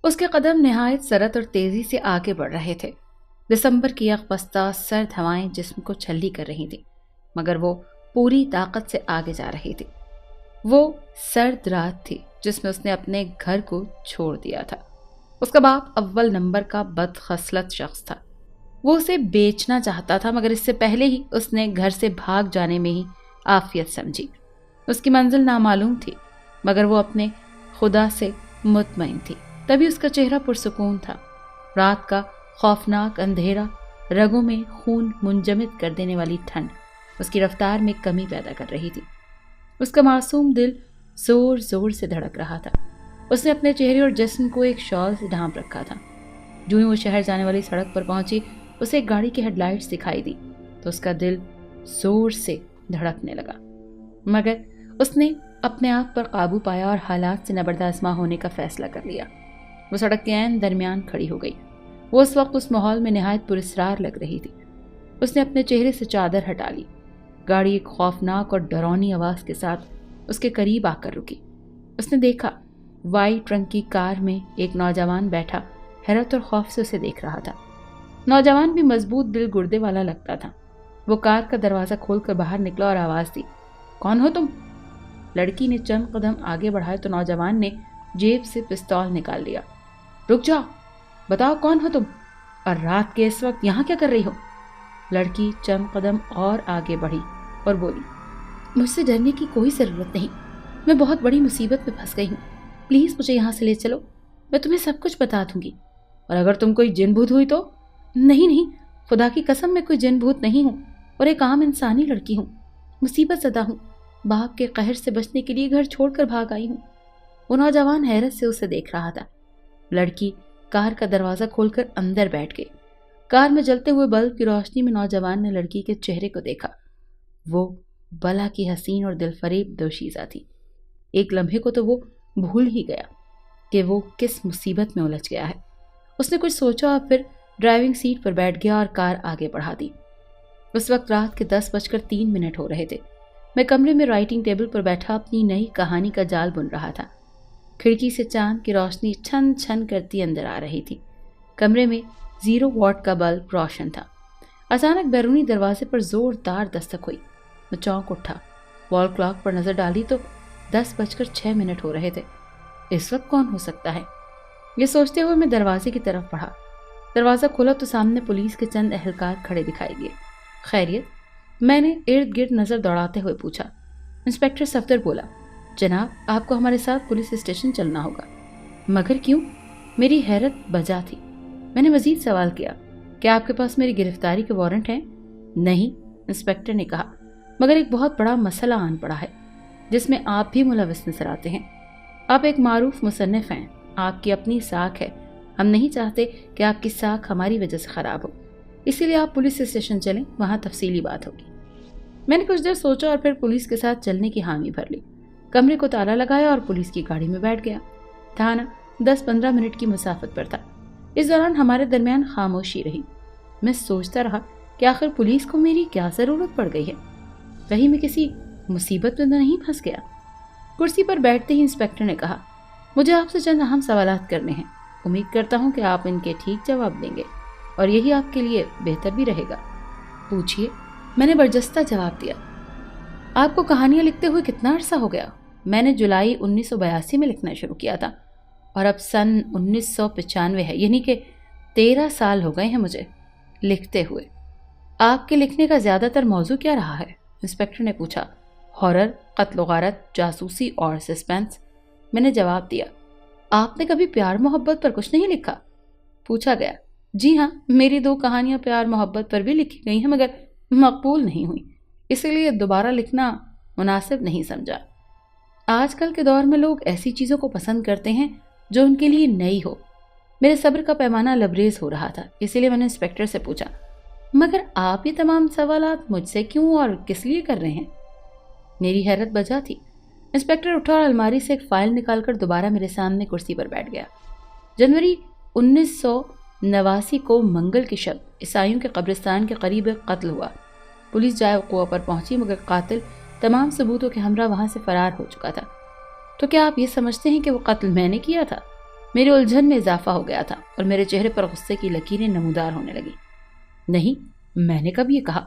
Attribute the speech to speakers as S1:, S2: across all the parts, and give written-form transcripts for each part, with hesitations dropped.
S1: اس کے قدم نہایت سرعت اور تیزی سے آگے بڑھ رہے تھے۔ دسمبر کی یکبستہ سرد ہوائیں جسم کو چھلی کر رہی تھیں، مگر وہ پوری طاقت سے آگے جا رہی تھی۔ وہ سرد رات تھی جس میں اس نے اپنے گھر کو چھوڑ دیا تھا۔ اس کا باپ اول نمبر کا بدخصلت شخص تھا۔ وہ اسے بیچنا چاہتا تھا، مگر اس سے پہلے ہی اس نے گھر سے بھاگ جانے میں ہی عافیت سمجھی۔ اس کی منزل نامعلوم تھی، مگر وہ اپنے خدا سے مطمئن تھی۔ تبھی اس کا چہرہ پرسکون تھا۔ رات کا خوفناک اندھیرا، رگوں میں خون منجمد کر دینے والی ٹھنڈ اس کی رفتار میں کمی پیدا کر رہی تھی۔ اس کا معصوم دل زور زور سے دھڑک رہا تھا۔ اس نے اپنے چہرے اور جسم کو ایک شال سے ڈھانپ رکھا تھا۔ جو ہی وہ شہر جانے والی سڑک پر پہنچی، اسے ایک گاڑی کی ہیڈ لائٹس دکھائی دی تو اس کا دل زور سے دھڑکنے لگا، مگر اس نے اپنے آپ پر قابو پایا اور حالات سے نبردآزما ہونے کا فیصلہ کر لیا۔ وہ سڑک کے عین درمیان کھڑی ہو گئی۔ وہ اس وقت اس ماحول میں نہایت پراسرار لگ رہی تھی۔ اس نے اپنے چہرے سے چادر ہٹا لی۔ گاڑی ایک خوفناک اور ڈرونی آواز کے ساتھ اس کے قریب آ کر رکی۔ اس نے دیکھا وائٹ رنگ کی کار میں ایک نوجوان بیٹھا حیرت اور خوف سے اسے دیکھ رہا تھا۔ نوجوان بھی مضبوط دل گردے والا لگتا تھا۔ وہ کار کا دروازہ کھول کر باہر نکلا اور آواز دی، کون ہو تم؟ لڑکی نے چند قدم آگے بڑھائے تو نوجوان نے جیب سے پستول نکال لیا۔ رک جاؤ، بتاؤ کون ہو تم، اور رات کے اس وقت یہاں کیا کر رہی ہو؟ لڑکی چند قدم اور آگے بڑھی اور بولی، مجھ سے ڈرنے کی کوئی ضرورت نہیں، میں بہت بڑی مصیبت میں پھنس گئی ہوں، پلیز مجھے یہاں سے لے چلو، میں تمہیں سب کچھ بتا دوں گی۔ اور اگر تم کوئی جن بھوت ہوئی تو؟ نہیں، خدا کی قسم میں کوئی جن بھوت نہیں ہوں اور ایک عام انسانی لڑکی ہوں، مصیبت زدہ ہوں، باپ کے قہر سے بچنے کے لیے گھر چھوڑ کر بھاگ آئی ہوں۔ وہ نوجوان حیرت سے اسے دیکھ رہا تھا۔ لڑکی کار کا دروازہ کھول کر اندر بیٹھ گئی۔ کار میں جلتے ہوئے بلب کی روشنی میں نوجوان نے لڑکی کے چہرے کو دیکھا۔ وہ بلا کی حسین اور دل فریب دوشیزہ تھی۔ ایک لمحے کو تو وہ بھول ہی گیا کہ وہ کس مصیبت میں الجھ گیا ہے۔ اس نے کچھ سوچا اور پھر ڈرائیونگ سیٹ پر بیٹھ گیا اور کار آگے بڑھا دی۔ اس وقت رات کے 10:03 ہو رہے تھے۔ میں کمرے میں رائٹنگ ٹیبل پر بیٹھا اپنی نئی کہانی کا جال بن رہا تھا۔ کھڑکی سے چاند کی روشنی چھن چھن کرتی اندر آ رہی تھی۔ کمرے میں 0 واٹ کا بلب روشن تھا۔ اچانک بیرونی دروازے پر زوردار دستک ہوئی۔ میں چونک اٹھا، وال کلاک پر نظر ڈالی تو 10:06 ہو رہے تھے۔ اس وقت کون ہو سکتا ہے؟ یہ سوچتے ہوئے میں دروازے کی طرف بڑھا۔ دروازہ کھولا تو سامنے پولیس کے چند اہلکار کھڑے دکھائی دیے۔ خیریت؟ میں نے ارد گرد نظر دوڑاتے ہوئے پوچھا۔ انسپکٹر صفدر بولا، جناب آپ کو ہمارے ساتھ پولیس اسٹیشن چلنا ہوگا۔ مگر کیوں؟ میری حیرت بجا تھی۔ میں نے مزید سوال کیا، کیا آپ کے پاس میری گرفتاری کے وارنٹ ہیں؟ نہیں، انسپکٹر نے کہا، مگر ایک بہت بڑا مسئلہ آن پڑا ہے جس میں آپ بھی ملوث نظر آتے ہیں۔ آپ ایک معروف مصنف ہیں، آپ کی اپنی ساکھ ہے، ہم نہیں چاہتے کہ آپ کی ساکھ ہماری وجہ سے خراب ہو، اسی لیے آپ پولیس اسٹیشن چلیں، وہاں تفصیلی بات ہوگی۔ میں نے کچھ دیر سوچا اور پھر پولیس کے ساتھ چلنے کی حامی بھر لی۔ کمرے کو تالا لگایا اور پولیس کی گاڑی میں بیٹھ گیا۔ تھانہ 10-15 منٹ کی مسافت پر تھا۔ اس دوران ہمارے درمیان خاموشی رہی۔ میں سوچتا رہا کہ آخر پولیس کو میری کیا ضرورت پڑ گئی ہے؟ کہیں میں کسی مصیبت میں تو نہیں پھنس گیا؟ کرسی پر بیٹھتے ہی انسپکٹر نے کہا، مجھے آپ سے چند اہم سوالات کرنے ہیں، امید کرتا ہوں کہ آپ ان کے ٹھیک جواب دیں گے اور یہی آپ کے لیے بہتر بھی رہے گا۔ پوچھیے، میں نے برجستہ جواب دیا۔ آپ کو کہانیاں لکھتے ہوئے کتنا عرصہ ہو گیا؟ میں نے جولائی 1982 میں لکھنا شروع کیا تھا اور اب سن 1995 ہے، یعنی کہ 13 سال ہو گئے ہیں مجھے لکھتے ہوئے۔ آپ کے لکھنے کا زیادہ تر موضوع کیا رہا ہے؟ انسپکٹر نے پوچھا۔ ہارر، قتل و غارت، جاسوسی اور سسپینس، میں نے جواب دیا۔ آپ نے کبھی پیار محبت پر کچھ نہیں لکھا؟ پوچھا گیا۔ جی ہاں، میری 2 کہانیاں پیار محبت پر بھی لکھی گئی ہیں مگر مقبول نہیں ہوئی، اسی لیے دوبارہ لکھنا مناسب نہیں سمجھا۔ آج کل کے دور میں لوگ ایسی چیزوں کو پسند کرتے ہیں جو ان کے لیے نئی ہو۔ میرے صبر کا پیمانہ لبریز ہو رہا تھا، اسی لیے میں نے انسپکٹر سے پوچھا، مگر آپ یہ تمام سوالات مجھ سے کیوں اور کس لیے کر رہے ہیں؟ میری حیرت بجا تھی۔ انسپکٹر اٹھا اور الماری سے ایک فائل نکال کر دوبارہ میرے سامنے کرسی پر بیٹھ گیا۔ جنوری 1989 کو منگل کی شب عیسائیوں کے قبرستان کے قریب ایک قتل ہوا۔ پولیس جائے وقوع پر پہنچی مگر قاتل تمام ثبوتوں کے ہمراہ وہاں سے فرار ہو چکا تھا۔ تو کیا آپ یہ سمجھتے ہیں کہ وہ قتل میں نے کیا تھا؟ میری الجھن میں اضافہ ہو گیا تھا اور میرے چہرے پر غصے کی لکیریں نمودار ہونے لگی۔ نہیں، میں نے کب یہ کہا؟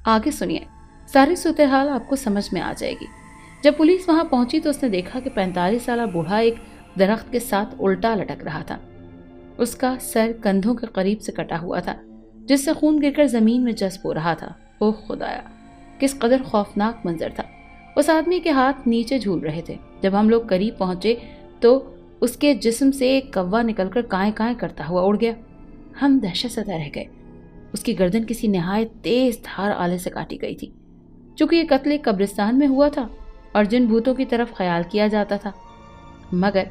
S1: آگے سنیے، ساری صورتحال آپ کو سمجھ میں آ جائے گی۔ جب پولیس وہاں پہنچی تو اس نے دیکھا کہ 45 سالہ بوڑھا ایک درخت کے ساتھ الٹا لٹک رہا تھا۔ اس کا سر کندھوں کے قریب سے کٹا ہوا تھا، جس سے خون گر کر زمین میں جذب ہو رہا تھا۔ اوہ خدایا، کس قدر خوفناک منظر تھا۔ اس آدمی کے ہاتھ نیچے جھول رہے تھے۔ جب ہم لوگ قریب پہنچے تو اس کے جسم سے ایک کوا نکل کر کائیں کائیں کرتا ہوا اڑ گیا۔ ہم دہشت زدہ رہ گئے۔ اس کی گردن کسی نہایت تیز دھار آلے سے کاٹی گئی تھی۔ چونکہ یہ قتل ایک قبرستان میں ہوا تھا اور جن بھوتوں کی طرف خیال کیا جاتا تھا، مگر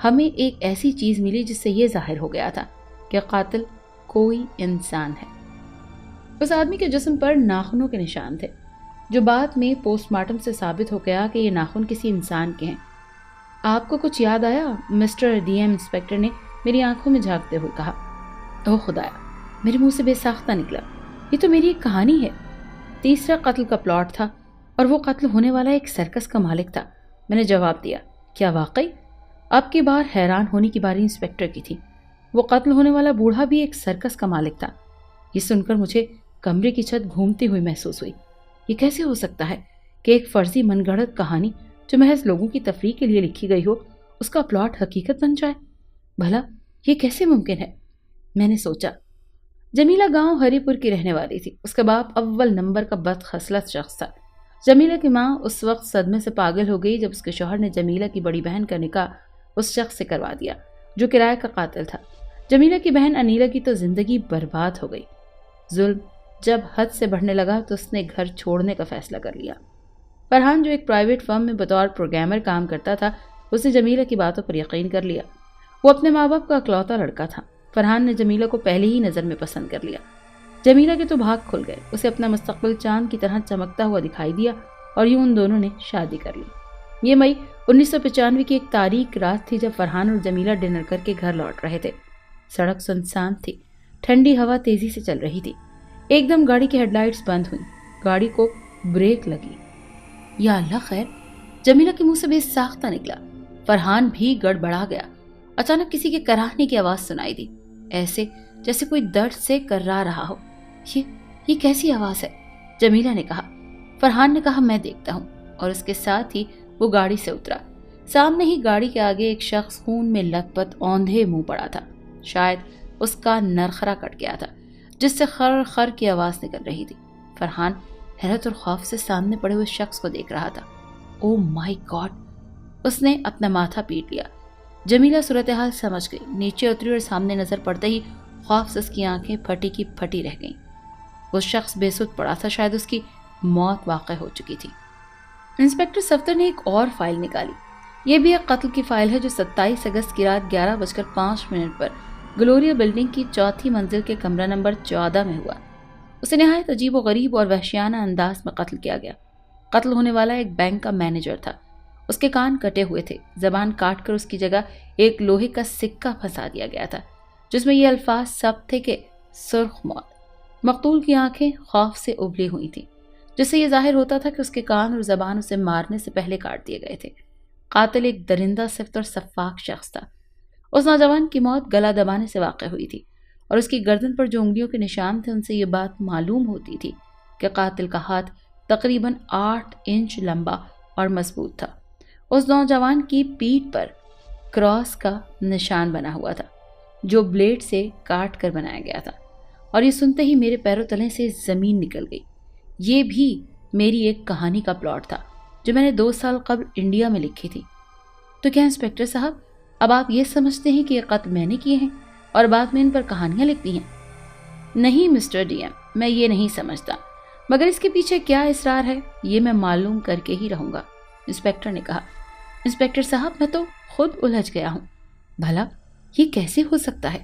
S1: ہمیں ایک ایسی چیز ملی جس سے یہ ظاہر ہو گیا تھا کہ قاتل کوئی انسان ہے۔ اس آدمی کے جسم پر ناخنوں کے نشان تھے، جو بعد میں پوسٹ مارٹم سے ثابت ہو گیا کہ یہ ناخن کسی انسان کے ہیں۔ آپ کو کچھ یاد آیا؟ مسٹر ڈی ایم، انسپکٹر نے میری آنکھوں میں جھانکتے ہوئے کہا۔ اوہ خدایا، میرے منہ سے بے ساختہ نکلا، یہ تو میری ایک کہانی ہے۔ تیسرا قتل کا پلاٹ تھا اور وہ قتل ہونے والا ایک سرکس کا مالک تھا۔ میں نے جواب دیا، کیا واقعی؟ اب کی بار حیران ہونے کی باری انسپکٹر کی تھی۔ وہ قتل ہونے والا بوڑھا بھی ایک سرکس کا مالک تھا۔ یہ سن کر مجھے کمرے کی چھت گھومتی ہوئی محسوس ہوئی۔ یہ کیسے ہو سکتا ہے کہ ایک فرضی من گھڑت کہانی جو محض لوگوں کی تفریح کے لیے لکھی گئی ہو، اس کا پلاٹ حقیقت بن جائے؟ بھلا یہ کیسے ممکن ہے؟ میں نے سوچا۔ جمیلہ گاؤں ہری پور کی رہنے والی تھی۔ اس کا باپ اول نمبر کا بد خصلت شخص تھا۔ جمیلہ کی ماں اس وقت صدمے سے پاگل ہو گئی جب اس کے شوہر نے جمیلہ کی بڑی بہن کا نکاح اس شخص سے کروا دیا جو کرایہ کا قاتل تھا۔ جمیلہ کی بہن انیلا کی تو زندگی برباد ہو گئی۔ ظلم جب حد سے بڑھنے لگا تو اس نے گھر چھوڑنے کا فیصلہ کر لیا۔ فرحان جو ایک پرائیویٹ فرم میں بطور پروگرامر کام کرتا تھا، اس نے جمیلہ کی باتوں پر یقین کر لیا۔ وہ اپنے ماں باپ کا اکلوتا لڑکا تھا۔ فرحان نے جمیلہ کو پہلے ہی نظر میں پسند کر لیا۔ جمیلہ کے تو بھاگ کھل گئے۔ اسے اپنا مستقبل چاند کی طرح چمکتا ہوا دکھائی دیا اور یوں ان دونوں نے شادی کر لی۔ یہ مئی 1995 کی ایک تاریک رات تھی جب فرحان اور جمیلہ ڈنر کر کے گھر لوٹ رہے تھے۔ سڑک سنسان تھی، ٹھنڈی ہوا تیزی سے چل رہی تھی۔ ایک دم گاڑی کی ہیڈ لائٹس بند ہوئیں، گاڑی کو بریک لگی۔ یا اللہ خیر! جمیلہ کے منہ سے بے ساختہ نکلا۔ فرحان بھی گڑبڑا گیا۔ اچانک کسی کے کراہنے کی آواز سنائی دی، ایسے جیسے کوئی درد سے کرا رہا ہو۔ یہ کیسی آواز ہے؟ جمیلہ نے کہا۔ فرحان نے کہا، میں دیکھتا ہوں، اور اس کے ساتھ ہی وہ گاڑی سے اترا۔ سامنے ہی گاڑی کے آگے ایک شخص خون میں لت پت اوندھے منہ پڑا تھا۔ شاید اس کا نرخرا کٹ گیا تھا جس سے خر خر کی آواز نکل رہی تھی۔ فرحان حیرت اور خوف سے سامنے پڑے ہوئے شخص کو دیکھ رہا تھا۔ او مائی گاڈ! اس نے اپنا ماتھا پیٹ لیا۔ جمیلہ صورتحال سمجھ گئی، نیچے اتری اور سامنے نظر پڑتے ہی خوف سے اس کی آنکھیں پھٹی کی پھٹی رہ گئیں۔ وہ شخص بے سدھ پڑا تھا، شاید اس کی موت واقع ہو چکی تھی۔ انسپکٹر صفدر نے ایک اور فائل نکالی۔ یہ بھی ایک قتل کی فائل ہے جو 27 اگست کی رات 11:05 پر گلوریا بلڈنگ کی چوتھی منزل کے کمرہ نمبر 14 میں ہوا۔ اسے نہایت عجیب و غریب اور وحشیانہ انداز میں قتل کیا گیا۔ قتل ہونے والا ایک بینک کا مینیجر تھا۔ اس کے کان کٹے ہوئے تھے، زبان کاٹ کر اس کی جگہ ایک لوہے کا سکہ پھنسا دیا گیا تھا جس میں یہ الفاظ ثبت تھے کہ سرخ موت۔ مقتول کی آنکھیں خوف سے ابلی ہوئی تھیں، جس سے یہ ظاہر ہوتا تھا کہ اس کے کان اور زبان اسے مارنے سے پہلے کاٹ دیے گئے تھے۔ قاتل ایک درندہ صفت اور سفاک شخص تھا۔ اس نوجوان کی موت گلا دبانے سے واقع ہوئی تھی، اور اس کی گردن پر جو انگلیوں کے نشان تھے ان سے یہ بات معلوم ہوتی تھی کہ قاتل کا ہاتھ تقریباً 8 انچ لمبا اور مضبوط تھا۔ اس نوجوان کی پیٹھ پر کراس کا نشان بنا ہوا تھا جو بلیڈ سے کاٹ کر بنایا گیا تھا، اور یہ سنتے ہی میرے پیروں تلے سے زمین نکل گئی۔ یہ بھی میری ایک کہانی کا پلاٹ تھا جو میں نے 2 سال قبل انڈیا میں لکھی تھی۔ تو کیا انسپکٹر صاحب اب آپ یہ سمجھتے ہیں کہ یہ قتل میں نے کیے ہیں اور بعد میں ان پر کہانیاں لکھتی ہیں؟ نہیں مسٹر ڈی ایم، میں یہ نہیں سمجھتا، مگر اس کے پیچھے کیا اسرار ہے یہ میں معلوم کر کے ہی رہوں گا، انسپکٹر نے کہا۔ انسپکٹر صاحب میں تو خود الجھ گیا ہوں۔ بھلا یہ کیسے ہو سکتا ہے؟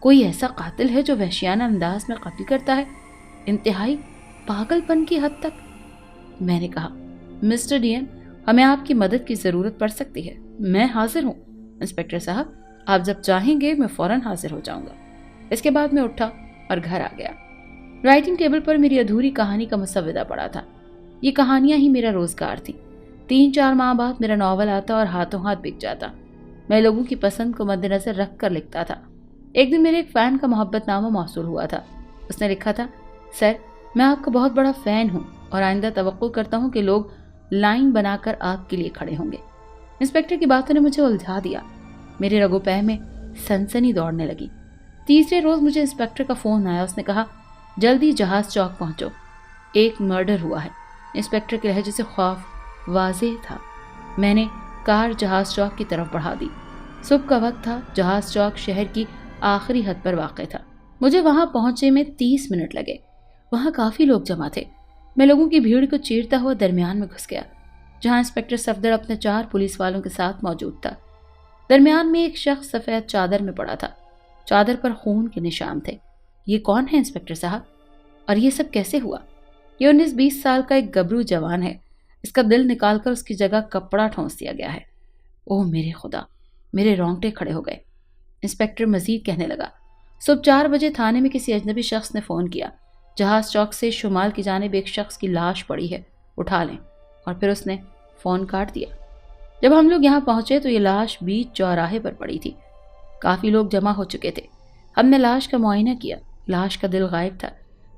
S1: کوئی ایسا قاتل ہے جو وحشیانہ انداز میں قتل کرتا ہے، انتہائی پاگل پن کی حد تک؟ میں نے کہا، مسٹر ڈی ایم، ہمیں آپ کی مدد کی ضرورت پڑ سکتی ہے، میں حاضر ہوں۔ انسپکٹر صاحب آپ جب چاہیں گے میں فوراً حاضر ہو جاؤں گا۔ اس کے بعد میں اٹھا اور گھر آ گیا۔ رائٹنگ ٹیبل پر میری ادھوری کہانی کا مسودہ پڑا تھا۔ یہ کہانیاں ہی میرا روزگار تھیں۔ 3-4 ماہ بعد میرا ناول آتا اور ہاتھوں ہاتھ بک جاتا۔ میں لوگوں کی پسند کو مد نظر رکھ کر لکھتا تھا۔ ایک دن میرے ایک فین کا محبت نامہ موصول ہوا تھا۔ اس نے لکھا تھا، سر میں آپ کا بہت بڑا فین ہوں اور آئندہ توقع کرتا ہوں کہ لوگ لائن بنا کر آپ کے لیے کھڑے ہوں گے۔ انسپیکٹر کی باتوں نے مجھے الجھا دیا۔ میرے رگو پہ میں سنسنی دوڑنے لگی۔ تیسرے روز مجھے انسپیکٹر کا فون آیا۔ اس نے کہا، جلدی جہاز چوک پہنچو، ایک مرڈر ہوا ہے۔ انسپیکٹر کے لہجے سے خوف واضح تھا۔ میں نے کار جہاز چوک کی طرف بڑھا دی۔ صبح کا وقت تھا۔ جہاز چوک شہر کی آخری حد پر واقع تھا۔ مجھے وہاں پہنچے میں 30 منٹ لگے۔ وہاں کافی لوگ جمع تھے۔ میں لوگوں کی بھیڑ کو چیرتا ہوا درمیان میں گھس گیا، جہاں انسپیکٹر صفدر اپنے 4 پولیس والوں کے ساتھ موجود تھا۔ درمیان میں ایک شخص سفید چادر میں پڑا تھا۔ چادر پر خون کے نشان تھے۔ یہ کون ہے انسپیکٹر صاحب؟ اور یہ سب کیسے ہوا؟ یہ 19-20 سال کا ایک گبرو جوان ہے۔ اس کا دل نکال کر اس کی جگہ کپڑا ٹھونس دیا گیا ہے۔ اوہ میرے خدا، میرے رونگٹے کھڑے ہو گئے۔ انسپیکٹر مزید کہنے لگا، صبح 4 بجے تھانے میں کسی اجنبی شخص نے فون کیا، جہاز چوک سے شمال کی جانب ایک شخص کی لاش پڑی ہے، اٹھا لیں۔ اور پھر اس نے فون کاٹ دیا۔ جب ہم لوگ یہاں پہنچے تو یہ لاش بیچ چوراہے پر پڑی تھی۔ کافی لوگ جمع ہو چکے تھے۔ ہم نے لاش کا معائنہ کیا۔ لاش کا دل غائب تھا،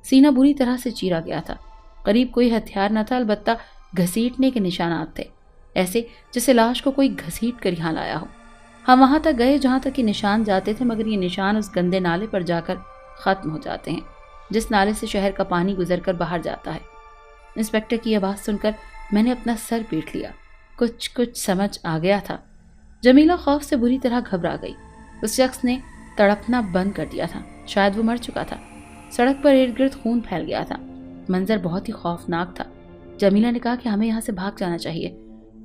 S1: سینہ بری طرح سے چیرا گیا تھا۔ قریب کوئی ہتھیار نہ تھا، البتہ گھسیٹنے کے نشانات تھے، ایسے جیسے لاش کو کوئی گھسیٹ کر یہاں لایا ہو۔ ہم وہاں تک گئے جہاں تک یہ نشان جاتے تھے، مگر یہ نشان اس گندے نالے پر جا کر ختم ہو جاتے ہیں جس نالے سے شہر کا پانی گزر کر باہر جاتا ہے۔ انسپیکٹر کی یہ بات سن کر میں نے اپنا سر پیٹ لیا۔ کچھ سمجھ آ گیا تھا۔ جمیلہ خوف سے بری طرح گھبرا گئی۔ اس شخص نے تڑپنا بند کر دیا تھا، شاید وہ مر چکا تھا۔ سڑک پر ارد گرد خون پھیل گیا تھا۔ منظر بہت ہی خوفناک تھا۔ جمیلہ نے کہا کہ ہمیں یہاں سے بھاگ جانا چاہیے۔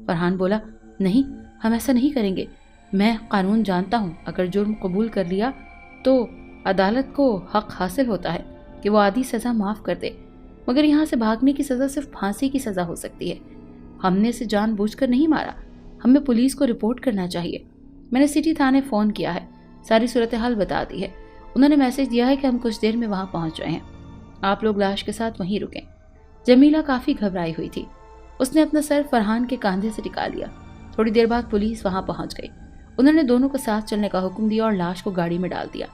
S1: فرحان بولا، نہیں، ہم ایسا نہیں کریں گے۔ میں قانون جانتا ہوں، اگر جرم قبول کر لیا تو عدالت کو حق حاصل ہوتا ہے کہ وہ آدھی سزا معاف کر دے، مگر یہاں سے بھاگنے کی سزا صرف پھانسی کی سزا ہو سکتی ہے۔ ہم نے اسے جان بوجھ کر نہیں مارا، ہمیں پولیس کو رپورٹ کرنا چاہیے۔ میں نے سٹی تھانے فون کیا ہے، ساری صورتحال بتا دی ہے۔ انہوں نے میسج دیا ہے کہ ہم کچھ دیر میں وہاں پہنچ رہے ہیں، آپ لوگ لاش کے ساتھ وہیں رکیں۔ جمیلہ کافی گھبرائی ہوئی تھی۔ اس نے اپنا سر فرحان کے کاندھے سے ٹکا لیا۔ تھوڑی دیر بعد پولیس وہاں پہنچ گئی۔ انہوں نے دونوں کو ساتھ چلنے کا حکم دیا اور لاش کو گاڑی میں ڈال دیا۔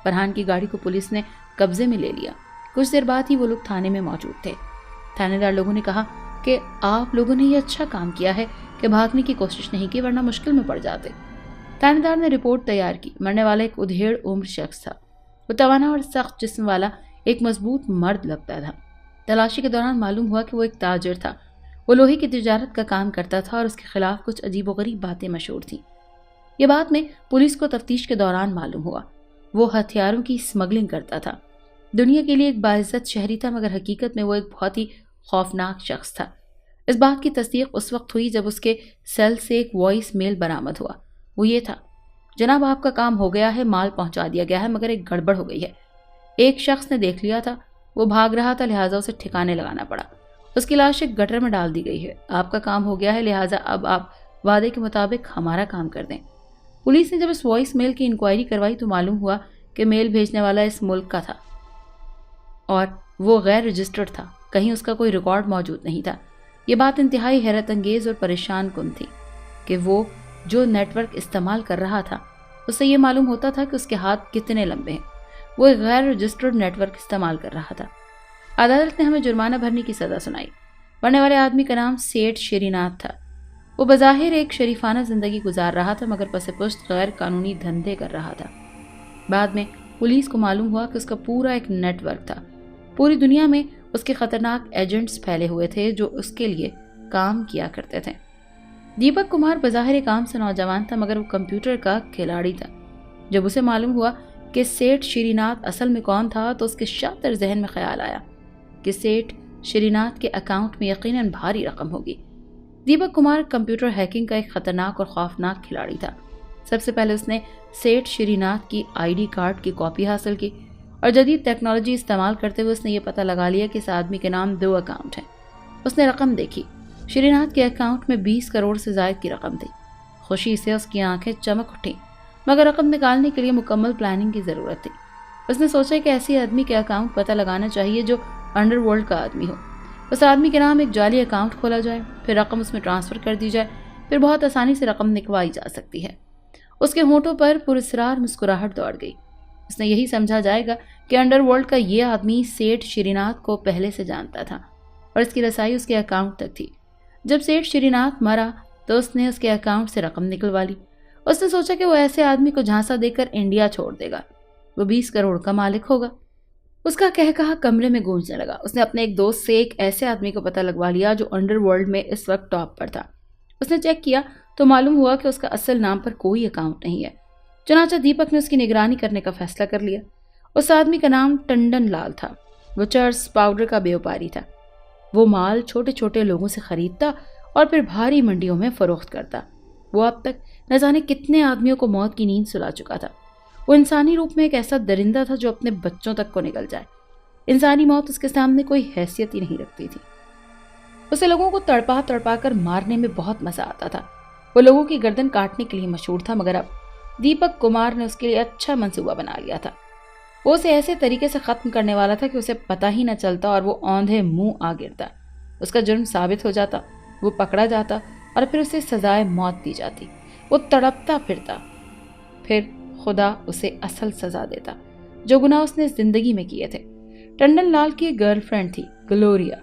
S1: فرحان کی گاڑی کو پولیس نے قبضے میں لے لیا۔ کچھ دیر بعد ہی وہ لوگ تھانے میں موجود تھے۔ تھانے دار لوگوں نے کہا کہ آپ لوگوں نے یہ اچھا کام کیا ہے کہ بھاگنے کی کوشش نہیں کی، ورنہ مشکل میں پڑ جاتے۔ تھانے دار نے رپورٹ تیار کی۔ مرنے والا ایک ادھیڑ عمر شخص تھا۔ وہ توانا اور سخت جسم والا ایک مضبوط مرد لگتا تھا۔ تلاشی کے دوران معلوم ہوا کہ وہ ایک تاجر تھا۔ وہ لوہے کی تجارت کا کام کرتا تھا اور اس کے خلاف کچھ عجیب و غریب باتیں مشہور تھیں۔ یہ بات میں پولیس کو تفتیش کے دوران معلوم ہوا۔ وہ ہتھیاروں کی اسمگلنگ کرتا تھا۔ دنیا کے لیے ایک باعزت شہری تھا، مگر حقیقت میں وہ ایک بہت ہی خوفناک شخص تھا۔ اس بات کی تصدیق اس وقت ہوئی جب اس کے سیل سے ایک وائس میل برآمد ہوا۔ وہ یہ تھا، جناب آپ کا کام ہو گیا ہے، مال پہنچا دیا گیا ہے، مگر ایک گڑبڑ ہو گئی ہے۔ ایک شخص نے دیکھ لیا تھا، وہ بھاگ رہا تھا، لہٰذا اسے ٹھکانے لگانا پڑا۔ اس کی لاش ایک گٹر میں ڈال دی گئی ہے۔ آپ کا کام ہو گیا ہے، لہٰذا اب آپ وعدے کے مطابق ہمارا کام کر دیں۔ پولیس نے جب اس وائس میل کی انکوائری کروائی تو معلوم ہوا کہ میل بھیجنے والا اس ملک کا تھا اور وہ غیر رجسٹرڈ تھا، کہیں اس کا کوئی ریکارڈ موجود نہیں تھا۔ یہ بات انتہائی حیرت انگیز اور پریشان کن تھی کہ وہ جو نیٹ ورک استعمال کر رہا تھا اس سے یہ معلوم ہوتا تھا کہ اس کے ہاتھ کتنے لمبے ہیں۔ وہ ایک غیر رجسٹرڈ نیٹ ورک استعمال کر رہا تھا۔ عدالت نے ہمیں جرمانہ بھرنے کی سزا سنائی۔ مرنے والے آدمی کا نام سیٹھ شری ناتھ تھا۔ وہ بظاہر ایک شریفانہ زندگی گزار رہا تھا، مگر پس پشت غیر قانونی دھندے کر رہا تھا۔ بعد میں پولیس کو معلوم ہوا کہ اس کا پورا ایک نیٹ ورک تھا۔ پوری دنیا میں اس کے خطرناک ایجنٹس پھیلے ہوئے تھے جو اس کے لیے کام کیا کرتے تھے۔ دیپک کمار بظاہر ایک عام سے نوجوان تھا، مگر وہ کمپیوٹر کا کھلاڑی تھا۔ جب اسے معلوم ہوا کہ سیٹھ شری ناتھ اصل میں کون تھا تو اس کے شاطر ذہن میں خیال آیا کہ سیٹھ شری ناتھ کے اکاؤنٹ میں یقیناً بھاری رقم ہوگی۔ دیپک کمار کمپیوٹر ہیکنگ کا ایک خطرناک اور خوفناک کھلاڑی تھا۔ سب سے پہلے اس نے سیٹھ شری ناتھ کی ID کارڈ کی کاپی حاصل کی اور جدید ٹیکنالوجی استعمال کرتے ہوئے اس نے یہ پتہ لگا لیا کہ اس آدمی کے نام 2 اکاؤنٹ ہیں۔ اس نے رقم دیکھی، شری ناتھ کے اکاؤنٹ میں 20 کروڑ سے زائد کی رقم تھی۔ خوشی سے اس کی آنکھیں چمک اٹھیں، مگر رقم نکالنے کے لیے مکمل پلاننگ کی ضرورت تھی۔ اس نے سوچا کہ ایسے آدمی کے اکاؤنٹ پتہ لگانا چاہیے جو انڈر ورلڈ کا آدمی ہو۔ اس آدمی کے نام ایک جعلی اکاؤنٹ کھولا جائے، پھر رقم اس میں ٹرانسفر کر دی جائے، پھر بہت آسانی سے رقم نکلوائی جا سکتی ہے۔ اس کے ہونٹوں پر پراسرار مسکراہٹ دوڑ گئی۔ اس نے یہی سمجھا جائے گا کہ انڈر ورلڈ کا یہ آدمی سیٹھ شری ناتھ کو پہلے سے جانتا تھا اور اس کی رسائی اس کے اکاؤنٹ تک تھی۔ جب سیٹھ شری ناتھ مرا تو اس نے اس کے اکاؤنٹ سے رقم نکلوا لی۔ اس نے سوچا کہ وہ ایسے آدمی کو جھانسا دے کر انڈیا چھوڑ دے گا، وہ 20 کروڑ کا مالک ہوگا۔ اس کا کہا کمرے میں گونجنے لگا۔ اس نے اپنے ایک دوست سے ایک ایسے آدمی کو پتہ لگوا لیا جو انڈر ورلڈ میں اس وقت ٹاپ پر تھا۔ اس نے چیک کیا تو معلوم ہوا کہ اس کا اصل نام پر کوئی اکاؤنٹ نہیں ہے۔ چنانچہ دیپک نے اس کی نگرانی کرنے کا فیصلہ کر لیا۔ اس آدمی کا نام ٹنڈن لال تھا۔ وہ چرس پاؤڈر کا بیوپاری تھا۔ وہ مال چھوٹے چھوٹے لوگوں سے خریدتا اور پھر بھاری منڈیوں میں فروخت کرتا۔ وہ اب تک نہ جانے کتنے آدمیوں کو موت کی نیند سلا چکا تھا۔ وہ انسانی روپ میں ایک ایسا درندہ تھا جو اپنے بچوں تک کو نگل جائے۔ انسانی موت اس کے سامنے کوئی حیثیت ہی نہیں رکھتی تھی۔ اسے لوگوں کو تڑپا تڑپا کر مارنے میں بہت مزہ آتا تھا۔ وہ لوگوں کی گردن کاٹنے کے لیے مشہور تھا، مگر اب دیپک کمار نے اس کے لیے اچھا منصوبہ بنا لیا تھا۔ وہ اسے ایسے طریقے سے ختم کرنے والا تھا کہ اسے پتہ ہی نہ چلتا اور وہ اوندھے منہ آ گرتا۔ اس کا جرم ثابت ہو جاتا، وہ پکڑا جاتا اور پھر اسے سزائے موت دی جاتی۔ وہ تڑپتا پھرتا، پھر خدا اسے اصل سزا دیتا جو گناہ اس نے زندگی میں کیے تھے۔ ٹنڈن لال کی گرل فرینڈ تھی گلوریا،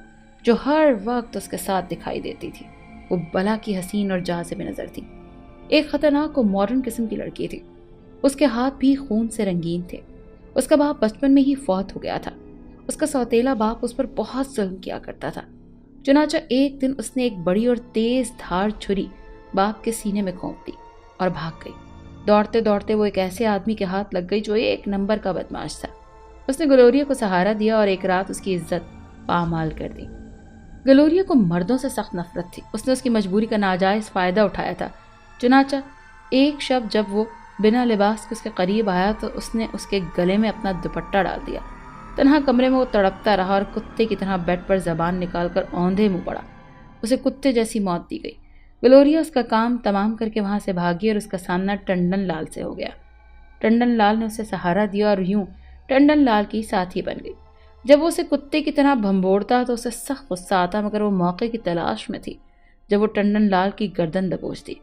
S1: جو ہر وقت اس کے ساتھ دکھائی دیتی تھی۔ وہ بلا کی حسین اور جاذب نظر تھی، ایک خطرناک اور ماڈرن قسم کی لڑکی تھی۔ اس کے ہاتھ بھی خون سے رنگین تھے۔ اس کا باپ بچپن میں ہی فوت ہو گیا تھا۔ اس کا سوتیلا باپ اس پر بہت ظلم کیا کرتا تھا۔ چنانچہ ایک دن اس نے ایک بڑی اور تیز دھار چھری باپ کے سینے میں گھونپ دی اور بھاگ گئی۔ دوڑتے دوڑتے وہ ایک ایسے آدمی کے ہاتھ لگ گئی جو ایک نمبر کا بدماش تھا۔ اس نے گلوریا کو سہارا دیا اور ایک رات اس کی عزت پامال کر دی۔ گلوریا کو مردوں سے سخت نفرت تھی۔ اس نے اس کی مجبوری کا ناجائز فائدہ اٹھایا تھا۔ چنانچہ ایک شب جب وہ بنا لباس کے اس کے قریب آیا تو اس نے اس کے گلے میں اپنا دوپٹہ ڈال دیا۔ تنہا کمرے میں وہ تڑپتا رہا اور کتے کی طرح بیڈ پر زبان نکال کر اوندھے منہ پڑا۔ اسے کتے جیسی موت دی گئی۔ گلوریا اس کا کام تمام کر کے وہاں سے بھاگی اور اس کا سامنا ٹنڈن لال سے ہو گیا۔ ٹنڈن لال نے اسے سہارا دیا اور یوں ٹنڈن لال کی ساتھی بن گئی۔ جب وہ اسے کتے کی طرح بھنبوڑتا تو اسے سخت غصہ آتا، مگر وہ موقع کی تلاش میں تھی جب وہ ٹنڈن لال کی گردن دبوچتی۔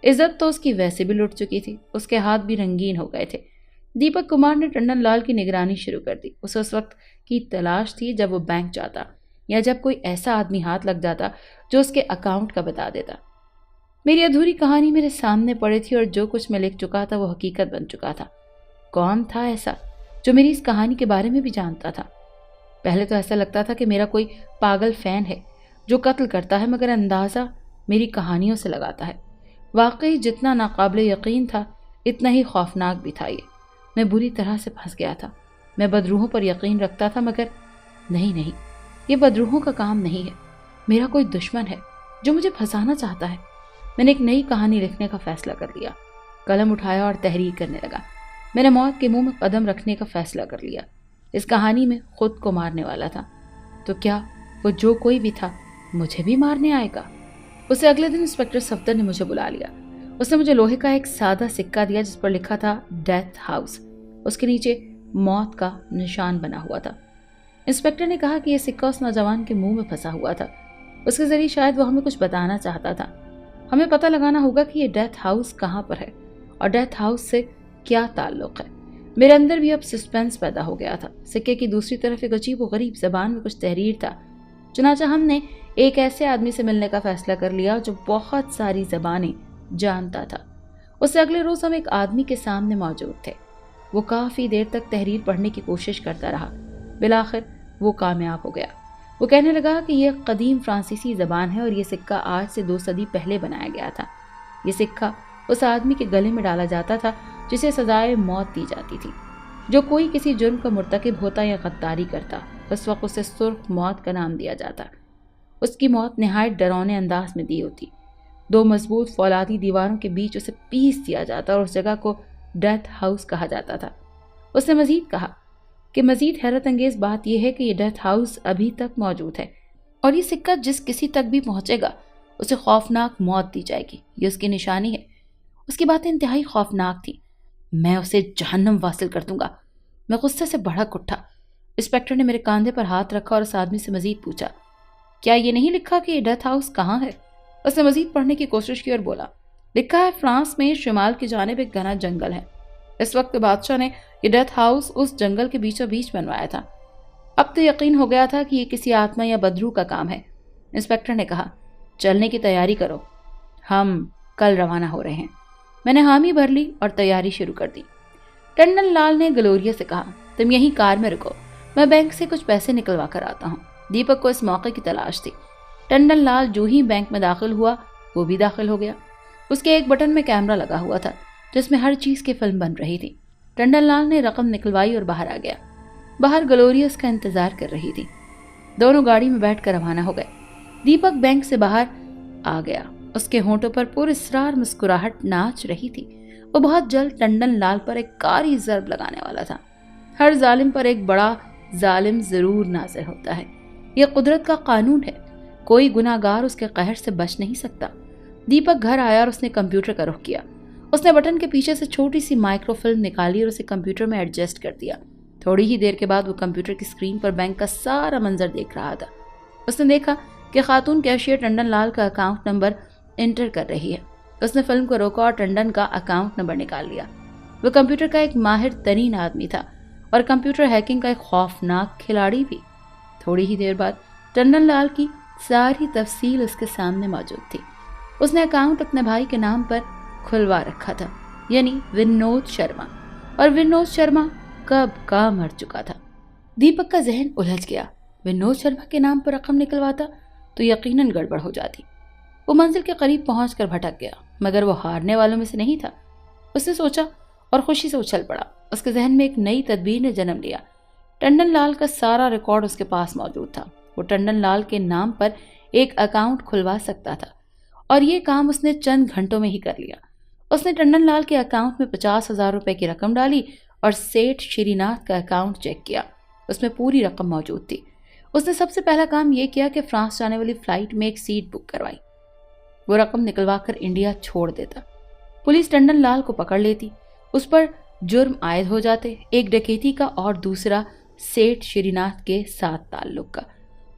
S1: عزت تو اس کی ویسے بھی لٹ چکی تھی، اس کے ہاتھ بھی رنگین ہو گئے تھے۔ دیپک کمار نے ٹنڈن لال کی نگرانی شروع کر دی۔ اسے اس وقت کی تلاش تھی جب وہ بینک جاتا یا جب کوئی ایسا آدمی ہاتھ لگ جاتا جو اس کے اکاؤنٹ کا بتا دیتا۔ میری ادھوری کہانی میرے سامنے پڑی تھی اور جو کچھ میں لکھ چکا تھا وہ حقیقت بن چکا تھا۔ کون تھا ایسا جو میری اس کہانی کے بارے میں بھی جانتا تھا؟ پہلے تو ایسا لگتا تھا کہ میرا کوئی پاگل فین ہے جو قتل کرتا ہے، مگر اندازہ میری کہانیوں سے لگاتا ہے۔ واقعی جتنا ناقابل یقین تھا اتنا ہی خوفناک بھی تھا۔ یہ میں بری طرح سے پھنس گیا تھا۔ میں بدروحوں پر یقین رکھتا تھا، مگر نہیں، یہ بدروحوں کا کام نہیں ہے۔ میرا کوئی دشمن ہے جو مجھے پھنسانا چاہتا ہے۔ میں نے ایک نئی کہانی لکھنے کا فیصلہ کر لیا، قلم اٹھایا اور تحریر کرنے لگا۔ میں نے موت کے منہ میں قدم رکھنے کا فیصلہ کر لیا۔ اس کہانی میں خود کو مارنے والا تھا، تو کیا وہ جو کوئی بھی تھا مجھے بھی مارنے آئے گا؟ اسے اگلے دن انسپکٹر صفدر نے مجھے بلا لیا۔ اس نے مجھے لوہے کا ایک سادہ سکہ دیا جس پر لکھا تھا ڈیتھ ہاؤس۔ اس کے نیچے موت کا نشان بنا ہوا تھا۔ انسپکٹر نے کہا کہ یہ سکہ اس نوجوان کے منہ میں پھنسا ہوا تھا۔ اس کے ذریعے شاید وہ ہمیں کچھ بتانا چاہتا تھا۔ ہمیں پتہ لگانا ہوگا کہ یہ ڈیتھ ہاؤس کہاں پر ہے اور ڈیتھ ہاؤس سے کیا تعلق ہے۔ میرے اندر بھی اب سسپینس پیدا ہو گیا تھا۔ سکے کی دوسری طرف ایک عجیب و غریب زبان میں کچھ تحریر تھا۔ چنانچہ ہم نے ایک ایسے آدمی سے ملنے کا فیصلہ کر لیا جو بہت ساری زبانیں جانتا تھا۔ اس سے اگلے روز ہم ایک آدمی کے سامنے موجود تھے۔ وہ کافی دیر تک تحریر پڑھنے کی کوشش کرتا رہا۔ بالآخر وہ کامیاب ہو گیا۔ وہ کہنے لگا کہ یہ قدیم فرانسیسی زبان ہے اور یہ سکہ آج سے 2 صدی پہلے بنایا گیا تھا۔ یہ سکہ اس آدمی کے گلے میں ڈالا جاتا تھا جسے سزائے موت دی جاتی تھی۔ جو کوئی کسی جرم کا مرتکب ہوتا یا غداری کرتا، اس وقت اسے سرخ موت کا نام دیا جاتا۔ اس کی موت نہایت ڈراؤنے انداز میں دی ہوتی۔ 2 مضبوط فولادی دیواروں کے بیچ اسے پیس دیا جاتا اور اس جگہ کو ڈیتھ ہاؤس کہا جاتا تھا۔ اس نے مزید کہا کہ مزید حیرت انگیز بات یہ ہے کہ یہ ڈیتھ ہاؤس ابھی تک موجود ہے اور یہ سکہ جس کسی تک بھی پہنچے گا اسے خوفناک موت دی جائے گی۔ یہ اس کی نشانی ہے۔ اس کی باتیں انتہائی خوفناک تھیں۔ میں اسے جہنم واصل کر دوں گا۔ میں غصے سے بھڑک اٹھا۔ انسپکٹر نے میرے کاندھے پر ہاتھ رکھا اور اس آدمی سے مزید پوچھا، کیا یہ نہیں لکھا کہ یہ ڈیتھ ہاؤس کہاں ہے؟ اس نے مزید پڑھنے کی کوشش کی اور بولا، لکھا ہے فرانس میں شمال کی جانب ایک گھنا جنگل ہے. اس وقت بادشاہ نے یہ ڈیتھ ہاؤس اس جنگل کے بیچوں بیچ بنوایا تھا. اب تو یقین ہو گیا تھا کہ یہ کسی آتما یا بدروح کا کام ہے. انسپیکٹر نے کہا چلنے کی تیاری کرو، ہم کل روانہ ہو رہے ہیں. میں نے حامی بھر لی اور تیاری شروع کر دی. ٹنڈن لال نے گلوریا سے کہا تم یہیں کار میں رکو، میں بینک سے کچھ پیسے نکلوا کر آتا ہوں. دیپک کو اس موقع کی تلاش تھی. ٹنڈن لال جو ہی بینک میں داخل ہوا وہ بھی داخل ہو گیا. اس کے ایک بٹن میں کیمرہ لگا ہوا تھا جس میں ہر چیز کی فلم بن رہی تھی. ٹنڈن لال نے رقم نکلوائی اور باہر آ گیا. باہر گلوریا اس کا انتظار کر رہی تھی. دونوں گاڑی میں بیٹھ کر روانہ ہو گئے. دیپک بینک سے باہر آ گیا. اس کے ہونٹوں پر پراسرار مسکراہٹ ناچ رہی تھی. وہ بہت جلد ٹنڈن لال پر ایک کاری ضرب لگانے والا تھا. ہر ظالم پر ایک بڑا ظالم ضرور نازل ہوتا ہے. یہ قدرت کا قانون ہے. کوئی گناہ گار اس کے قہر سے بچ نہیں سکتا. دیپک گھر آیا اور اس نے کمپیوٹر کا رخ کیا. اس نے بٹن کے پیچھے سے چھوٹی سی مائکرو فلم نکالی اور اسے کمپیوٹر میں ایڈجسٹ کر دیا. تھوڑی ہی دیر کے بعد وہ کمپیوٹر کی اسکرین پر بینک کا سارا منظر دیکھ رہا تھا. اس نے دیکھا کہ خاتون کیشیئر ٹنڈن لال کا اکاؤنٹ نمبر انٹر کر رہی ہے. اس نے فلم کو روکا اور ٹنڈن کا اکاؤنٹ نمبر نکال لیا. وہ کمپیوٹر کا ایک ماہر ترین آدمی تھا اور کمپیوٹر ہیکنگ کا ایک خوفناک کھلاڑی بھی. تھوڑی ہی دیر بعد ٹنڈن لال کی ساری تفصیل اس کے سامنے موجود تھی. اس نے اکاؤنٹ اپنے بھائی کے نام پر کھلوا رکھا تھا، یعنی ونود شرما، اور ونود شرما کب کا مر چکا تھا. دیپک کا ذہن الجھ گیا. ونود شرما کے نام پر رقم نکلواتا تو یقیناً گڑبڑ ہو جاتی. وہ منزل کے قریب پہنچ کر بھٹک گیا، مگر وہ ہارنے والوں میں سے نہیں تھا. اس نے سوچا اور خوشی سے اچھل پڑا. اس کے ذہن میں ایک نئی تدبیر نے جنم لیا. ٹنڈن لال کا سارا ریکارڈ اس کے پاس موجود تھا. وہ ٹنڈن لال کے نام پر ایک اکاؤنٹ کھلوا سکتا تھا اور یہ کام اس نے چند گھنٹوں میں ہی کر لیا. اس نے ٹنڈن لال کے اکاؤنٹ میں 50,000 روپے کی رقم ڈالی اور سیٹھ شری ناتھ کا اکاؤنٹ چیک کیا. اس میں پوری رقم موجود تھی. اس نے سب سے پہلا کام یہ کیا کہ فرانس جانے والی فلائٹ میں ایک سیٹ بک کروائی. وہ رقم نکلوا کر انڈیا چھوڑ دیتا. پولیس ٹنڈن لال کو پکڑ لیتی. اس پر جرم عائد ہو جاتے، ایک ڈکیتی کا اور دوسرا سیٹھ شری ناتھ کے ساتھ تعلق کا.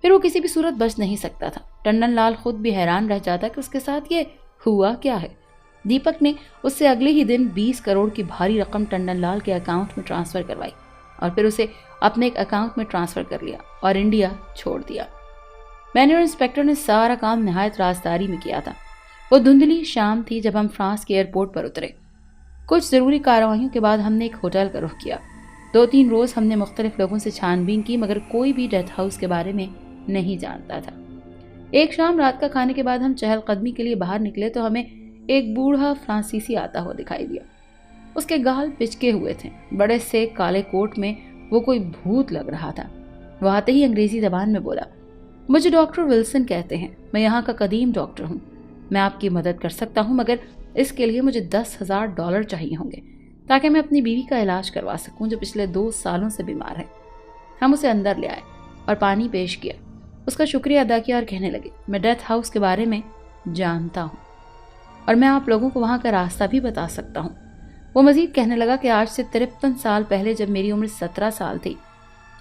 S1: پھر وہ کسی بھی صورت بچ نہیں سکتا تھا. ٹنڈن لال خود بھی حیران رہ جاتا کہ اس کے ساتھ یہ ہوا کیا ہے. دیپک نے اس سے اگلے ہی دن 20 کروڑ کی بھاری رقم ٹنڈن لال کے اکاؤنٹ میں ٹرانسفر کروائی اور پھر اسے اپنے ایک اکاؤنٹ میں ٹرانسفر کر لیا اور انڈیا چھوڑ دیا. میں نے اور انسپیکٹر نے سارا کام نہایت رازداری میں کیا تھا. وہ دھندلی شام تھی جب ہم فرانس کے ایئرپورٹ پر اترے. کچھ ضروری کارروائیوں کے بعد ہم نے ایک ہوٹل کا رخ کیا. 2-3 روز ہم نے مختلف لوگوں سے چھان بین کی مگر کوئی بھی ڈیتھ ہاؤس کے بارے میں نہیں جانتا تھا. ایک شام رات کا کھانے کے بعد ہم چہل قدمی کے لیے باہر نکلے تو ہمیں ایک بوڑھا فرانسیسی آتا ہوا دکھائی دیا. اس کے گال پچکے ہوئے تھے. بڑے سے کالے کوٹ میں وہ کوئی بھوت لگ رہا تھا. وہ آتے ہی انگریزی زبان میں بولا مجھے ڈاکٹر ولسن کہتے ہیں، میں یہاں کا قدیم ڈاکٹر ہوں. میں آپ کی مدد کر سکتا ہوں مگر اس کے لیے مجھے $10,000 چاہیے ہوں گے تاکہ میں اپنی بیوی کا علاج کروا سکوں جو پچھلے 2 سالوں سے بیمار ہے. ہم اسے اندر لے آئے اور پانی پیش کیا. اس کا شکریہ ادا کیا اور کہنے لگے میں ڈیتھ ہاؤس کے بارے میں جانتا ہوں اور میں آپ لوگوں کو وہاں کا راستہ بھی بتا سکتا ہوں. وہ مزید کہنے لگا کہ آج سے 53 سال پہلے جب میری عمر 17 سال تھی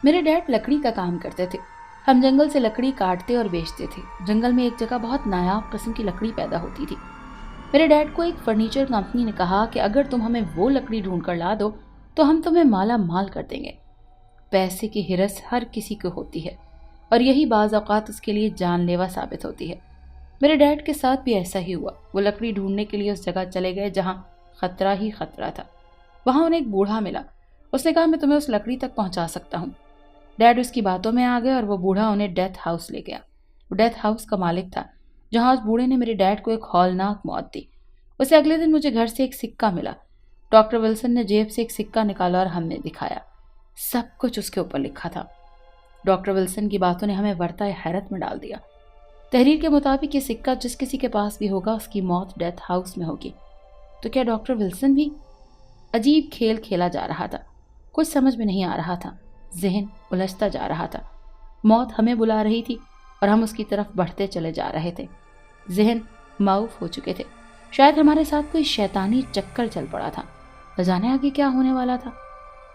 S1: میرے ڈیڈ لکڑی کا کام کرتے تھے. ہم جنگل سے لکڑی کاٹتے اور بیچتے تھے. جنگل میں ایک جگہ بہت نایاب قسم کی لکڑی پیدا ہوتی تھی. میرے ڈیڈ کو ایک فرنیچر کمپنی نے کہا کہ اگر تم ہمیں وہ لکڑی ڈھونڈ کر لا دو تو ہم تمہیں مالا مال کر دیں گے. پیسے کی ہرس ہر کسی کو ہوتی ہے اور یہی بعض اوقات اس کے لیے جان لیوا ثابت ہوتی ہے. میرے ڈیڈ کے ساتھ بھی ایسا ہی ہوا. وہ لکڑی ڈھونڈنے کے لیے اس جگہ چلے گئے جہاں خطرہ ہی خطرہ تھا. وہاں انہیں ایک بوڑھا ملا. اس نے کہا میں تمہیں اس لکڑی تک پہنچا سکتا ہوں. ڈیڈ اس کی باتوں میں آ گئے اور وہ بوڑھا انہیں ڈیتھ ہاؤس لے گیا. وہ ڈیتھ ہاؤس کا مالک تھا جہاں اس بوڑھے نے میرے ڈیڈ کو ایک ہولناک موت دی. اسے اگلے دن مجھے گھر سے ایک سکہ ملا. ڈاکٹر ولسن نے جیب سے ایک سکہ نکالا اور ہمیں دکھایا. سب کچھ اس کے اوپر لکھا تھا. ڈاکٹر ولسن کی باتوں نے ہمیں ورطۂ حیرت میں ڈال دیا. تحریر کے مطابق یہ سکہ جس کسی کے پاس بھی ہوگا اس کی موت ڈیتھ ہاؤس میں ہوگی. تو کیا ڈاکٹر ولسن بھی؟ عجیب کھیل کھیلا جا رہا تھا. کچھ سمجھ میں نہیں آ رہا تھا. ذہن الجھتا جا رہا تھا. موت ہمیں بلا رہی تھی اور ہم اس کی طرف بڑھتے چلے جا رہے تھے. ذہن معاف ہو چکے تھے. شاید ہمارے ساتھ کوئی شیطانی چکر چل پڑا تھا. نہ جانے آگے کیا ہونے والا تھا.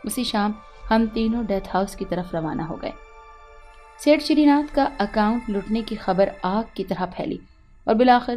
S1: اسی شام ہم تینوں ڈیتھ ہاؤس کی طرف روانہ ہو گئے. سیٹھ شری ناتھ کا اکاؤنٹ لٹنے کی خبر آگ کی طرح پھیلی اور بالآخر